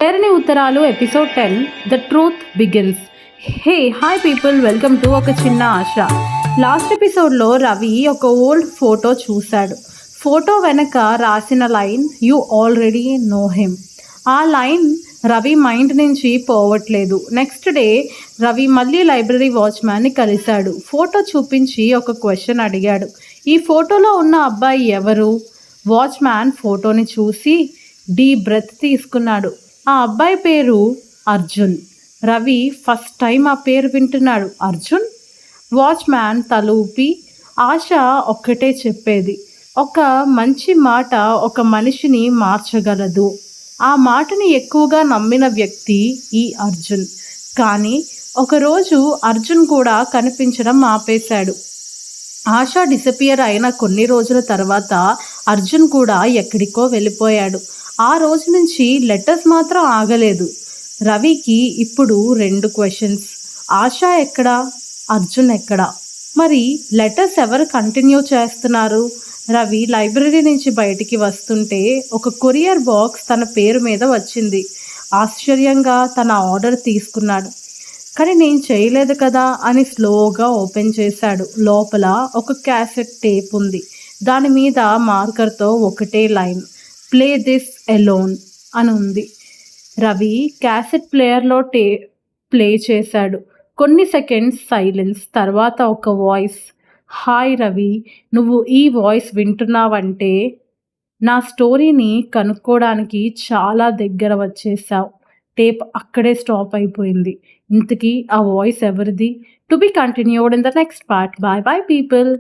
పేరుని ఉత్తరాలు episode 10 the truth begins. Hey hi people, welcome to ఒక చిన్న ఆశ. లాస్ట్ ఎపిసోడ్లో రవి ఒక ఓల్డ్ ఫోటో చూశాడు. ఫోటో వెనక రాసిన line you already know him. ఆ లైన్ రవి మైండ్ నుంచి పోవట్లేదు. నెక్స్ట్ డే రవి మళ్ళీ లైబ్రరీ వాచ్మ్యాన్ని కలిశాడు. ఫోటో చూపించి ఒక క్వశ్చన్ అడిగాడు. ఈ ఫోటోలో ఉన్న అబ్బాయి ఎవరు? వాచ్మ్యాన్ ఫోటోని చూసి డీప్ బ్రెత్ తీసుకున్నాడు. ఆ అబ్బాయి పేరు అర్జున్. రవి ఫస్ట్ టైం ఆ పేరు వింటున్నాడు. అర్జున్? వాచ్మ్యాన్ తల ఊపి ఆశ ఒక్కటే చెప్పేది, ఒక మంచి మాట ఒక మనిషిని మార్చగలదు. ఆ మాటని ఎక్కువగా నమ్మిన వ్యక్తి ఈ అర్జున్. కానీ ఒకరోజు అర్జున్ కూడా కనిపించడం ఆపేశాడు. ఆశ డిసపియర్ అయిన కొన్ని రోజుల తర్వాత అర్జున్ కూడా ఎక్కడికో వెళ్ళిపోయాడు. ఆ రోజు నుంచి లెటర్స్ మాత్రం ఆగలేదు. రవికి ఇప్పుడు 2 క్వశ్చన్స్. ఆశ ఎక్కడా? అర్జున్ ఎక్కడా? మరి లెటర్స్ ఎవరు కంటిన్యూ చేస్తున్నారు? రవి లైబ్రరీ నుంచి బయటికి వస్తుంటే ఒక కొరియర్ బాక్స్ తన పేరు మీద వచ్చింది. ఆశ్చర్యంగా తన ఆర్డర్ తీసుకున్నాడు. కానీ నేను చేయలేదు కదా అని స్లోగా ఓపెన్ చేశాడు. లోపల ఒక క్యాసెట్ టేప్ ఉంది. దాని మీద మార్కర్తో ఒకటే లైన్, ప్లే దిస్ ఎలోన్ అని ఉంది. రవి క్యాసెట్ ప్లేయర్లో ప్లే చేశాడు. కొన్ని సెకండ్స్ సైలెన్స్. తర్వాత ఒక వాయిస్, హాయ్ రవి, నువ్వు ఈ వాయిస్ వింటున్నావంటే నా స్టోరీని కనుక్కోవడానికి చాలా దగ్గర వచ్చేసావు. టేప్ అక్కడే స్టాప్ అయిపోయింది. ఇంతకీ ఆ వాయిస్ ఎవరిది? To be continued in the next part. Bye bye people.